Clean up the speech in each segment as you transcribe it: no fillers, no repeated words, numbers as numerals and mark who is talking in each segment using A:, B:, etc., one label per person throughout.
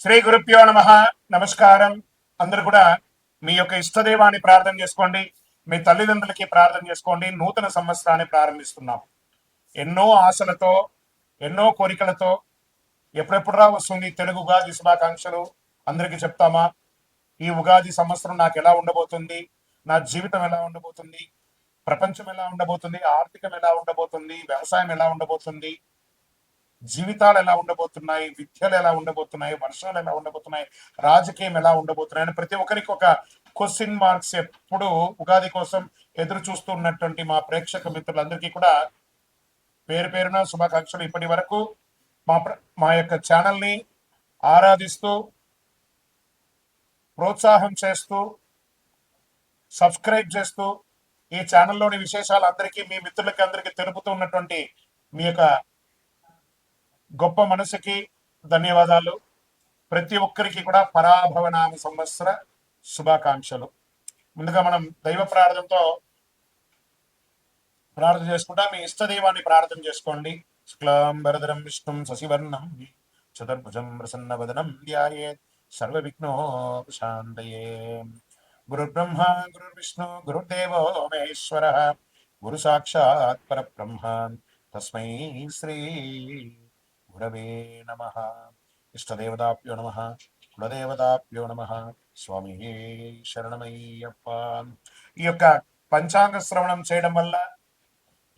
A: శ్రీ గురుభ్యో నమ. నమస్కారం. అందరు కూడా మీ యొక్క ఇష్టదైవాన్ని ప్రార్థన చేసుకోండి, మీ తల్లిదండ్రులకి ప్రార్థన చేసుకోండి. నూతన సంవత్సరాన్ని ప్రారంభిస్తున్నాం ఎన్నో ఆశలతో, ఎన్నో కోరికలతో. ఎప్పుడెప్పుడురా వస్తుంది తెలుగు ఉగాది శుభాకాంక్షలు అందరికీ చెప్తామా? ఈ ఉగాది సంవత్సరం నాకు ఎలా ఉండబోతుంది, నా జీవితం ఎలా ఉండబోతుంది, ప్రపంచం ఎలా ఉండబోతుంది, ఆర్థికం ఎలా ఉండబోతుంది, వ్యవసాయం ఎలా ఉండబోతుంది, జీవితాలు ఎలా ఉండబోతున్నాయి, విద్యలు ఎలా ఉండబోతున్నాయి, వర్షాలు ఎలా ఉండబోతున్నాయి, రాజకీయం ఎలా ఉండబోతున్నాయి అని ప్రతి ఒక్కరికి ఒక క్వశ్చన్ మార్క్స్ ఎప్పుడు ఉగాది కోసం ఎదురు చూస్తున్నటువంటి మా ప్రేక్షక మిత్రులందరికీ కూడా పేరు పేరున శుభాకాంక్షలు. ఇప్పటి వరకు మా యొక్క ఛానల్ని ఆరాధిస్తూ, ప్రోత్సాహం చేస్తూ, సబ్స్క్రైబ్ చేస్తూ, ఈ ఛానల్లోని విశేషాలు అందరికీ మీ మిత్రులకి అందరికీ తెలుపుతూ ఉన్నటువంటి మీ యొక్క గొప్ప మనసుకి ధన్యవాదాలు. ప్రతి ఒక్కరికి కూడా పరాభవనామ సంవత్సర శుభాకాంక్షలు. ముందుగా మనం దైవ ప్రార్థనతో ప్రార్థన చేసుకుంటా. మీ ఇష్టదైవాన్ని ప్రార్థన చేసుకోండి. శుక్లాంబరధరం విష్ణుం శశివర్ణం చతుర్భుజం ప్రసన్నవదనం ధ్యాయేత్ సర్వ విఘ్నోపశాంతయే. గురుర్బ్రహ్మ గురుర్విష్ణు గురుర్దేవో మహేశ్వర గురు సాక్షాత్ పరబ్రహ్మ తస్మై శ్రీ గురవే నమ. ఇష్టదేవతాభ్యో నమ, కులదేవతాభ్యో నమ. స్వామి శరణమయ్యప్ప. ఈ యొక్క పంచాంగ శ్రవణం చేయడం వల్ల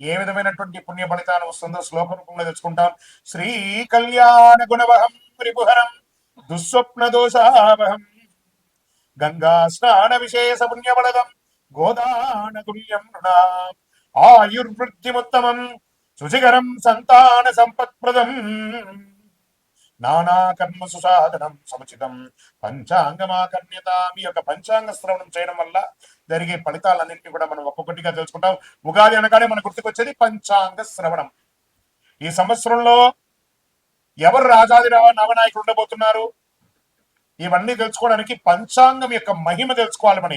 A: ఏ విధమైనటువంటి పుణ్య ఫలితాలు వస్తుందో శ్లోక రూపంలో తెచ్చుకుంటాం. శ్రీ కళ్యాణ గుణవహం రిపుహరం దుస్వప్న దోషావహం గంగా స్నాన విశేష పుణ్యబలదం గోదాన తుల్యం నృణా ఆయుర్వృద్ధిముత్తమం శుచికరం సంతాన సంపత్ప్రదం నానా కర్మ సుసాధనం సముచితం పంచాంగమాకర్ణ్యత. మీ యొక్క పంచాంగ శ్రవణం చేయడం వల్ల జరిగే ఫలితాలన్నింటినీ కూడా మనం ఒక్కొక్కటిగా తెలుసుకుంటాం. ఉగాది అనగానే మన గుర్తుకొచ్చేది పంచాంగ శ్రవణం. ఈ సంవత్సరంలో ఎవరు రాజాది నవనాయకులు ఉండబోతున్నారు, ఇవన్నీ తెలుసుకోవడానికి పంచాంగం యొక్క మహిమ తెలుసుకోవాలి. మన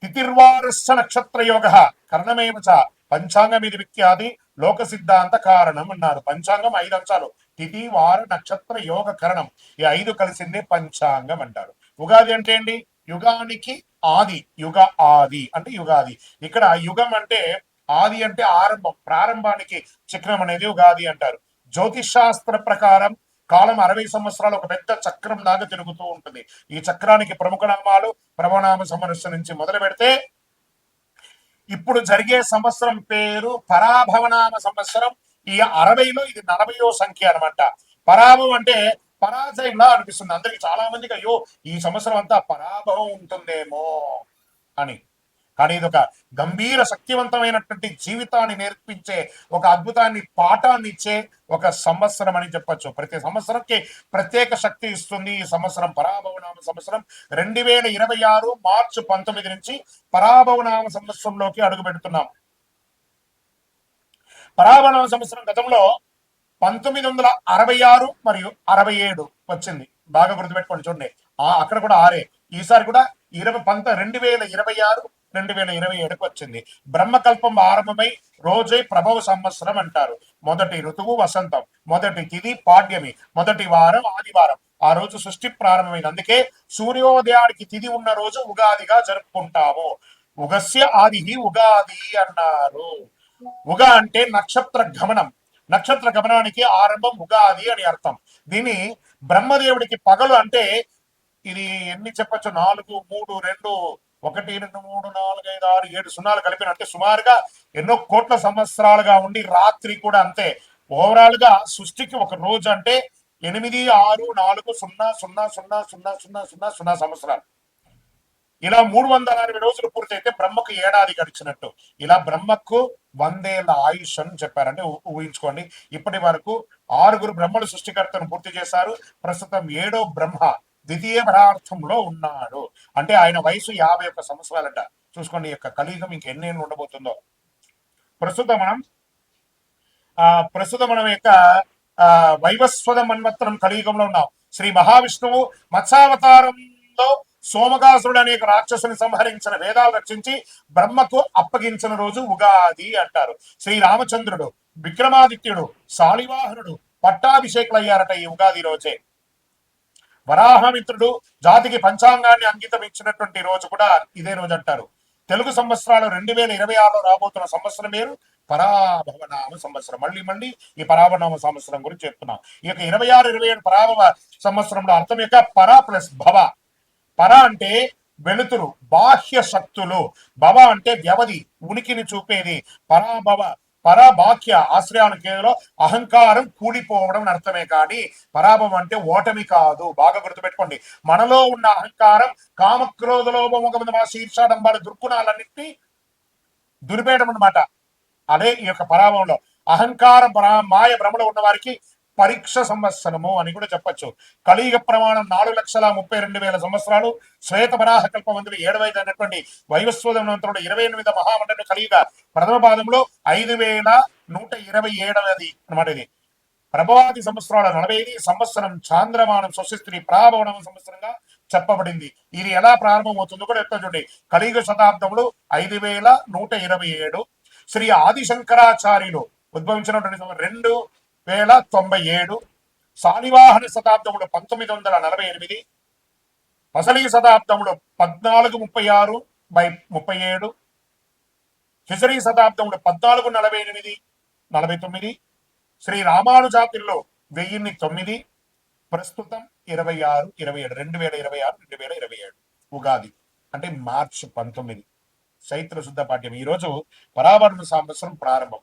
A: తిథిర్వారస్య నక్షత్ర యోగ కరణమేవ చ పంచాంగం ఇది విఖ్యాతి లోక సిద్ధాంత కారణం అన్నారు. పంచాంగం 5 అంశాలు: తిథి, వార, నక్షత్ర, యోగ, కరణం. ఈ 5 కలిసిందే పంచాంగం అంటారు. ఉగాది అంటే ఏంటి? యుగానికి ఆది. యుగ ఆది అంటే యుగాది. ఇక్కడ యుగం అంటే ఆది అంటే ఆరంభం, ప్రారంభానికి చిహ్నం అనేది ఉగాది అంటారు. జ్యోతిష్ శాస్త్ర ప్రకారం కాలం 60 సంవత్సరాలు ఒక పెద్ద చక్రం లాగా తిరుగుతూ ఉంటుంది. ఈ చక్రానికి ప్రముఖ నామాలు ప్రణవనామ సంవత్సరం నుంచి మొదలు పెడితే ఇప్పుడు జరిగే సంవత్సరం పేరు పరాభవనామ సంవత్సరం. ఈ 60లో ఇది 40వ సంఖ్య అనమాట. పరాభవం అంటే పరాజయంలా అనిపిస్తుంది అందరికి. చాలా మందికి అయ్యో ఈ సంవత్సరం అంతా పరాభవం ఉంటుందేమో అని. కానీ ఇది ఒక గంభీర శక్తివంతమైనటువంటి జీవితాన్ని నేర్పించే, ఒక అద్భుతాన్ని పాఠాన్ని ఇచ్చే ఒక సంవత్సరం అని చెప్పచ్చు. ప్రతి సంవత్సరంకి ప్రత్యేక శక్తి ఇస్తుంది. ఈ సంవత్సరం పరాభవనామ సంవత్సరం 2026 మార్చి 19 నుంచి పరాభవనామ సంవత్సరంలోకి అడుగు పెడుతున్నాం. పరాభవనామ సంవత్సరం గతంలో 1966 మరియు 67 వచ్చింది. బాగా గుర్తుపెట్టుకోండి. చూడండి, అక్కడ కూడా 6. ఈసారి కూడా 2026 2027 వచ్చింది. బ్రహ్మకల్పం ఆరంభమై రోజే ప్రభవ సంవత్సరం అంటారు. మొదటి ఋతువు వసంతం, మొదటి తిథి పాడ్యమి, మొదటి వారం ఆదివారం. ఆ రోజు సృష్టి ప్రారంభమైంది. అందుకే సూర్యోదయానికి తిథి ఉన్న రోజు ఉగాదిగా జరుపుకుంటాము. ఉగస్య ఆది ఉగాది అన్నారు. ఉగ అంటే నక్షత్ర గమనం. నక్షత్ర గమనానికి ఆరంభం ఉగాది అని అర్థం. దీన్ని బ్రహ్మదేవుడికి పగలు అంటే ఇది ఎన్ని చెప్పచ్చు? 4 3 2 1 2 3 4 5 6 7 సున్నాలు కలిపిన అంటే సుమారుగా ఎన్నో కోట్ల సంవత్సరాలుగా ఉండి రాత్రి కూడా అంతే. ఓవరాల్ గా సృష్టికి ఒక రోజు అంటే 8 6 4 0 0 0 0 0 0 సంవత్సరాలు. ఇలా 360 రోజులు పూర్తయితే బ్రహ్మకు ఏడాది గడిచినట్టు. ఇలా బ్రహ్మకు 100 ఏళ్ల ఆయుష్ అని చెప్పారంటే ఊహించుకోండి. ఇప్పటి వరకు 6 బ్రహ్మలు సృష్టికర్తను పూర్తి చేశారు. ప్రస్తుతం 7వ బ్రహ్మ ద్వితీయ పదార్థంలో ఉన్నాడు. అంటే ఆయన వయసు 51 సంవత్సరాలట. చూసుకోండి, యొక్క కలియుగం ఇంకెన్నేళ్ళు ఉండబోతుందో. ప్రస్తుతం మనం యొక్క వైవస్వత మన్వత్తరం కలియుగంలో ఉన్నాం. శ్రీ మహావిష్ణువు మత్స్యావతారంలో సోమకాసురుడు అనేక రాక్షసుని సంహరించిన, వేదాలు రక్షించి బ్రహ్మకు అప్పగించిన రోజు ఉగాది అంటారు. శ్రీరామచంద్రుడు, విక్రమాదిత్యుడు, శాలివాహనుడు పట్టాభిషేకులయ్యారట ఈ ఉగాది రోజే. వరాహమిత్రుడు జాతికి పంచాంగాన్ని అంకితం ఇచ్చినటువంటి రోజు కూడా ఇదే రోజు అంటారు. తెలుగు సంవత్సరాలు 2026లో రాబోతున్న సంవత్సరం పేరు పరాభవనామ సంవత్సరం. మళ్ళీ మళ్ళీ ఈ పరాభవనామ సంవత్సరం గురించి చెప్తున్నాం. ఈ యొక్క 26, 27 పరాభవ సంవత్సరంలో అర్థం యొక్క పర ప్లస్ భవ. పర అంటే వెలుతురు, బాహ్య శక్తులు. భవ అంటే వ్యవధి, ఉనికిని చూపేది. పరాభవ పరబాహ్య ఆశ్రయానికి అహంకారం కూలిపోవడం అని అర్థమే కానీ పరాభవం అంటే ఓటమి కాదు. బాగా గుర్తుపెట్టుకోండి. మనలో ఉన్న అహంకారం, కామక్రోధ లోభ శీర్షాడంబాల దుర్గుణాలన్నింటినీ దురిపేయడం అనమాట. అదే ఈ యొక్క పరాభవంలో అహంకార మాయ భ్రమలో ఉన్న వారికి పరీక్ష సంవత్సరము అని కూడా చెప్పచ్చు. కలియుగ ప్రమాణం 4,32,000 సంవత్సరాలు. శ్వేత వరాహ కల్పమందులు 7 అయినటువంటి వైవస్వతంతుడు 28 మహామండలి కలియుగ ప్రథమ పాదంలో 5,127 అనమాట. ఇది ప్రభవాది సంవత్సరాల 45 సంవత్సరం చాంద్రమానం స్వస్తి ప్రాభవనం సంవత్సరంగా చెప్పబడింది. ఇది ఎలా ప్రారంభమవుతుందో కూడా చెప్తా చూడండి. కలియుగ శతాబ్దంలో 5,127. శ్రీ ఆదిశంకరాచార్యులు ఉద్భవించినటువంటి 2,097. శాలివాహన శతాబ్దములు 1948. పసలి శతాబ్దములు 1436/37. హిజరీ శతాబ్దములు 1448-49. శ్రీ రామానుజాతిలో 1009. ప్రస్తుతం 26-27 2026-2027 ఉగాది అంటే మార్చి 19 చైత్ర శుద్ధ పాఠ్యం. ఈ రోజు పరాభరణ సంవత్సరం ప్రారంభం.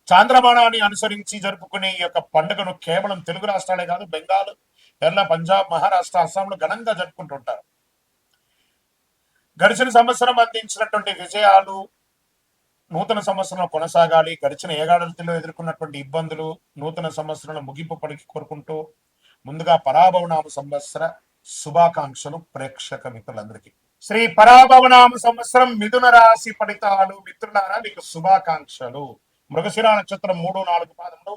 A: చాంద్రమానాన్ని అనుసరించి జరుపుకునే ఈ యొక్క పండుగను కేవలం తెలుగు రాష్ట్రాలే కాదు, బెంగాల్, కేరళ, పంజాబ్, మహారాష్ట్ర, అస్సాంలో ఘనంగా జరుపుకుంటుంటారు. గడిచిన సంవత్సరం అందించినటువంటి విజయాలు నూతన సంవత్సరంలో కొనసాగాలి. గడిచిన ఏడాదిలో ఎదుర్కొన్నటువంటి ఇబ్బందులు నూతన సంవత్సరంలో ముగింపు పనికి కోరుకుంటూ ముందుగా పరాభవనామ సంవత్సర శుభాకాంక్షలు ప్రేక్షక మిత్రులందరికీ. శ్రీ పరాభవనామ సంవత్సరం మిథున రాశి ఫలితాలు. మిత్రులారా, మీకు శుభాకాంక్షలు. మృగశిర నక్షత్రం 3, 4 పాదములు,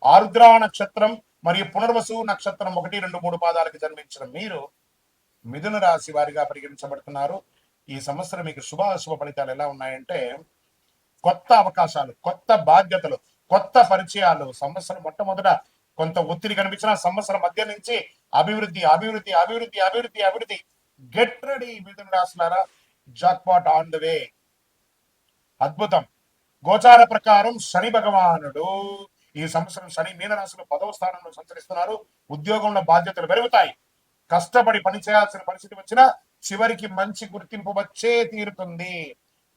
A: ఆరుద్ర నక్షత్రం మరియు పునర్వసు నక్షత్రం 1, 2, 3 పాదాలకు జన్మించిన మీరు మిథున రాశి వారిగా పరిగణించబడుతున్నారు. ఈ సంవత్సరం మీకు శుభాశుభ ఫలితాలు ఎలా ఉన్నాయంటే, కొత్త అవకాశాలు, కొత్త బాధ్యతలు, కొత్త పరిచయాలు. సంవత్సరం మొట్టమొదట కొంత ఒత్తిడి కనిపించిన సంవత్సరం మధ్య నుంచి అభివృద్ధి అభివృద్ధి అభివృద్ధి అభివృద్ధి అభివృద్ధి. గెట్ రెడీ మిథున రాశులారా, జాక్పాట్ ఆన్ ద వే. అద్భుతం. గోచార ప్రకారం శని భగవానుడు ఈ సంవత్సరం శని మీనరాశిలో 10వ స్థానంలో సంచరిస్తున్నారు. ఉద్యోగంలో బాధ్యతలు పెరుగుతాయి. కష్టపడి పని చేయాల్సిన పరిస్థితి వచ్చినా చివరికి మంచి గుర్తింపు వచ్చే తీరుతుంది.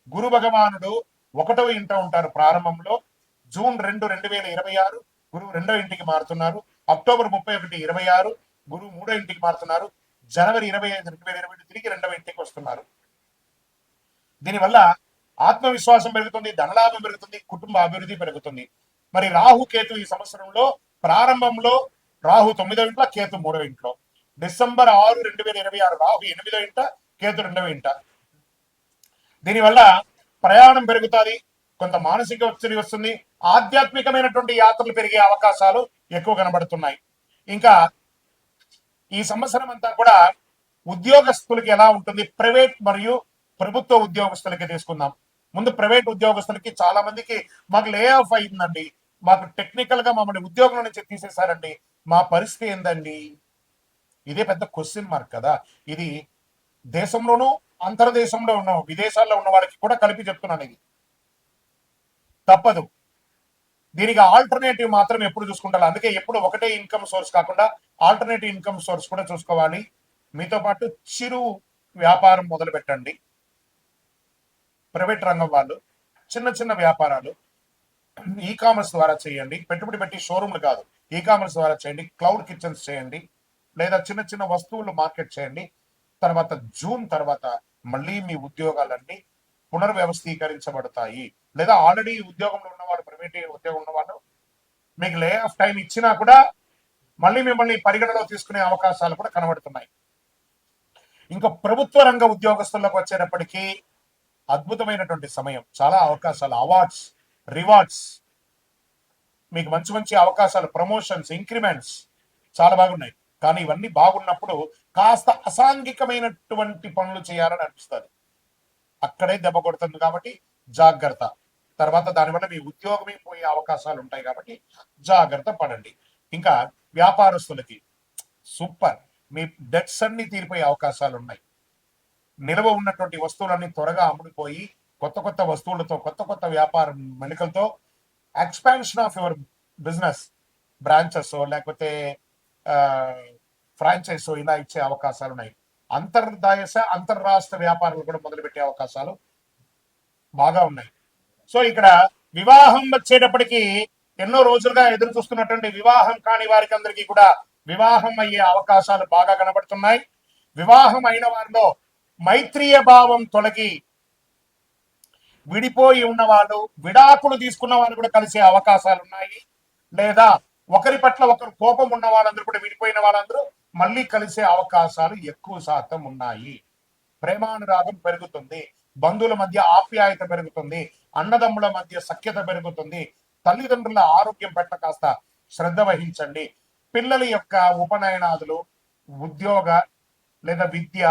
A: గురు భగవానుడు 1వ ఇంట ఉంటారు ప్రారంభంలో. జూన్ 2, 2026 గురువు 2వ ఇంటికి మారుతున్నారు. అక్టోబర్ 31, 26 గురువు 3వ ఇంటికి మారుతున్నారు. జనవరి 25, 2022 తిరిగి 2వ ఇంటికి వస్తున్నారు. దీనివల్ల ఆత్మవిశ్వాసం పెరుగుతుంది, ధనలాభం పెరుగుతుంది, కుటుంబ అభివృద్ధి పెరుగుతుంది. మరి రాహు కేతు ఈ సంవత్సరంలో ప్రారంభంలో రాహు 9వ ఇంట్లో, కేతు 3వ ఇంట్లో. డిసెంబర్ 6, 2026 రాహు 8వ ఇంట, కేతు 2వ ఇంట. దీనివల్ల ప్రయాణం పెరుగుతుంది, కొంత మానసిక ఒత్తిడి వస్తుంది, ఆధ్యాత్మికమైనటువంటి యాత్రలు పెరిగే అవకాశాలు ఎక్కువ కనబడుతున్నాయి. ఇంకా ఈ సంవత్సరం అంతా కూడా ఉద్యోగస్తులకి ఎలా ఉంటుంది, ప్రైవేట్ మరియు ప్రభుత్వ ఉద్యోగస్తులకి తీసుకుందాం. ముందు ప్రైవేట్ ఉద్యోగస్తులకి చాలా మందికి మాకు లే ఆఫ్ అయిందండి, మాకు టెక్నికల్ గా మమ్మల్ని ఉద్యోగం నుంచి తీసేశారండి, మా పరిస్థితి ఏందండి? ఇదే పెద్ద క్వశ్చన్ మార్క్ కదా. ఇది దేశంలోనూ అంతర్దేశంలో ఉన్న విదేశాల్లో ఉన్న వాళ్ళకి కూడా కలిపి చెప్తున్నాను. ఇది తప్పదు. దీనికి ఆల్టర్నేటివ్ మాత్రం ఎప్పుడు చూసుకుంటారు. అందుకే ఎప్పుడు ఒకటే ఇన్కమ్ సోర్స్ కాకుండా ఆల్టర్నేటివ్ ఇన్కమ్ సోర్స్ కూడా చూసుకోవాలి. మీతో పాటు చిరు వ్యాపారం మొదలు పెట్టండి. ప్రైవేట్ రంగం వాళ్ళు చిన్న చిన్న వ్యాపారాలు ఈ కామర్స్ ద్వారా చేయండి. పెట్టుబడి పెట్టి షోరూమ్లు కాదు, ఈ కామర్స్ ద్వారా చేయండి. క్లౌడ్ కిచెన్స్ చేయండి, లేదా చిన్న చిన్న వస్తువులు మార్కెట్ చేయండి. తర్వాత జూన్ తర్వాత మళ్ళీ మీ ఉద్యోగాలన్నీ పునర్వ్యవస్థీకరించబడతాయి. లేదా ఆల్రెడీ ఉద్యోగంలో ఉన్నవాడు, ప్రైవేట్ ఉద్యోగం ఉన్నవాడు మీకు లే ఆఫ్ టైం ఇచ్చినా కూడా మళ్ళీ మిమ్మల్ని పరిగణలో తీసుకునే అవకాశాలు కూడా కనబడుతున్నాయి. ఇంకా ప్రభుత్వ రంగ ఉద్యోగస్తులకు వచ్చేటప్పటికీ అద్భుతమైనటువంటి సమయం. చాలా అవకాశాలు, అవార్డ్స్, రివార్డ్స్, మీకు మంచి మంచి అవకాశాలు, ప్రమోషన్స్, ఇంక్రిమెంట్స్ చాలా బాగున్నాయి. కానీ ఇవన్నీ బాగున్నప్పుడు కాస్త అసాంఘికమైనటువంటి పనులు చేయాలని అనిపిస్తుంది. అక్కడే దెబ్బ కొడుతుంది. కాబట్టి జాగ్రత్త. తర్వాత దానివల్ల మీ ఉద్యోగమే పోయే అవకాశాలు ఉంటాయి. కాబట్టి జాగ్రత్త పడండి. ఇంకా వ్యాపారస్తులకి సూపర్. మీ డెట్స్ అన్ని తీరిపోయే అవకాశాలు ఉన్నాయి. నిల్వ ఉన్నటువంటి వస్తువులన్నీ త్వరగా అమ్ముడుపోయి కొత్త కొత్త వస్తువులతో కొత్త కొత్త వ్యాపార మెలికలతో expansion of your business branches లేకపోతే ఫ్రాంచైజ్ ఇలా ఇచ్చే అవకాశాలు ఉన్నాయి. అంతర్రాష్ట్ర వ్యాపారాలు కూడా మొదలుపెట్టే అవకాశాలు బాగా ఉన్నాయి. సో ఇక్కడ వివాహం వచ్చేటప్పటికి ఎన్నో రోజులుగా ఎదురు చూస్తున్నటువంటి వివాహం కాని వారికి అందరికీ కూడా వివాహం అయ్యే అవకాశాలు బాగా కనబడుతున్నాయి. వివాహం అయిన వారిలో మైత్రీయ భావం తొలగి విడిపోయి ఉన్న వాళ్ళు, విడాకులు తీసుకున్న వాళ్ళు కూడా కలిసే అవకాశాలు ఉన్నాయి. లేదా ఒకరి పట్ల ఒకరు కోపం ఉన్న వాళ్ళందరూ కూడా విడిపోయిన వాళ్ళందరూ మళ్ళీ కలిసే అవకాశాలు ఎక్కువ శాతం ఉన్నాయి. ప్రేమానురాగం పెరుగుతుంది, బంధువుల మధ్య ఆప్యాయత పెరుగుతుంది, అన్నదమ్ముల మధ్య సఖ్యత పెరుగుతుంది. తల్లిదండ్రుల ఆరోగ్యం పట్ల కాస్త శ్రద్ధ వహించండి. పిల్లల యొక్క ఉపనయనాదులు, ఉద్యోగ లేదా విద్య,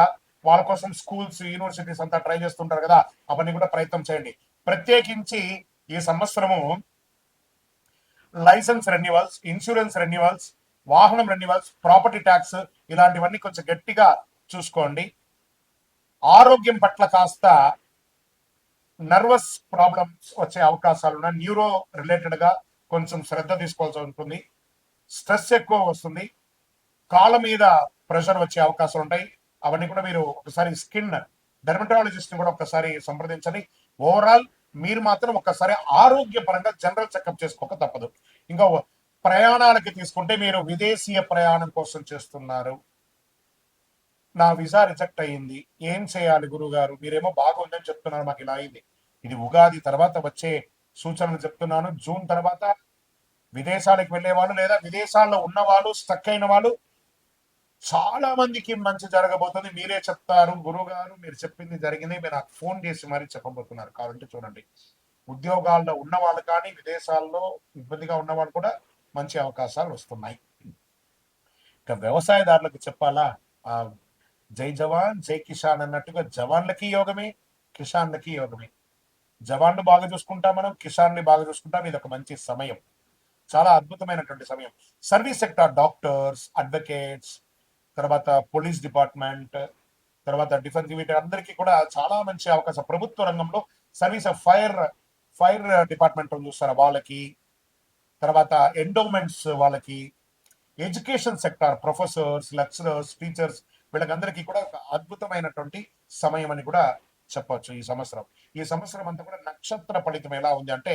A: వాళ్ళ కోసం స్కూల్స్ యూనివర్సిటీస్ అంతా ట్రై చేస్తుంటారు కదా, అవన్నీ కూడా ప్రయత్నం చేయండి. ప్రత్యేకించి ఈ సంవత్సరము లైసెన్స్ రెన్యువల్స్, ఇన్సూరెన్స్ రెన్యువల్స్, వాహనం రెన్యువల్స్, ప్రాపర్టీ ట్యాక్స్ ఇలాంటివన్నీ కొంచెం గట్టిగా చూసుకోండి. ఆరోగ్యం పట్ల కాస్త నర్వస్ ప్రాబ్లమ్స్ వచ్చే అవకాశాలు ఉన్నాయి. న్యూరో రిలేటెడ్ గా కొంచెం శ్రద్ధ తీసుకోవాల్సి ఉంటుంది. స్ట్రెస్ ఎక్కువ వస్తుంది, కాళ్ళ మీద ప్రెషర్ వచ్చే అవకాశాలు ఉంటాయి. అవన్నీ కూడా మీరు ఒకసారి స్కిన్ డెర్మటాలజిస్ట్ ని కూడా ఒకసారి సంప్రదించండి. ఓవరాల్ మీరు మాత్రం ఒకసారి ఆరోగ్యపరంగా జనరల్ చెకప్ చేసుకోక తప్పదు. ఇంకా ప్రయాణాలకి తీసుకుంటే మీరు విదేశీయ ప్రయాణం కోసం చేస్తున్నారు, నా వీసా రిజెక్ట్ అయ్యింది, ఏం చేయాలి గురుగారు? మీరేమో బాగుందని చెప్తున్నారు, మాకు ఇలా అయింది. ఇది ఉగాది తర్వాత వచ్చే సూచనలు చెప్తున్నాను. జూన్ తర్వాత విదేశాలకు వెళ్ళే వాళ్ళు లేదా విదేశాల్లో ఉన్న వాళ్ళు, స్టక్ అయిన వాళ్ళు చాలా మందికి మంచి జరగబోతుంది. మీరే చెప్తారు, గురువు గారు మీరు చెప్పింది జరిగింది, మీరు నాకు ఫోన్ చేసి మరీ చెప్పబోతున్నారు. కావాలంటే చూడండి, ఉద్యోగాల్లో ఉన్న వాళ్ళు కానీ విదేశాల్లో ఇబ్బందిగా ఉన్న వాళ్ళు కూడా మంచి అవకాశాలు వస్తున్నాయి. ఇక వ్యవసాయదారులకు చెప్పాలా, ఆ జై జవాన్ జై కిసాన్ అన్నట్టుగా జవాన్లకి యోగమే, కిసాన్లకి యోగమే. జవాన్లు బాగా చూసుకుంటాం, మనం కిసాన్ని బాగా చూసుకుంటాం. ఇది ఒక మంచి సమయం, చాలా అద్భుతమైనటువంటి సమయం. సర్వీస్ సెక్టార్, డాక్టర్స్, అడ్వకేట్స్, తర్వాత పోలీస్ డిపార్ట్మెంట్, తర్వాత డిఫెన్స్, వీటి అందరికీ కూడా చాలా మంచి అవకాశం. ప్రభుత్వ రంగంలో సర్వీస్ ఫైర్ డిపార్ట్మెంట్ చూస్తారా వాళ్ళకి, తర్వాత ఎండోమెంట్స్ వాళ్ళకి, education sector professors, lecturers, teachers వీళ్ళకందరికీ కూడా ఒక అద్భుతమైనటువంటి సమయం అని కూడా చెప్పొచ్చు. ఈ సంవత్సరం అంతా కూడా నక్షత్ర ఫలితం ఎలా ఉంది అంటే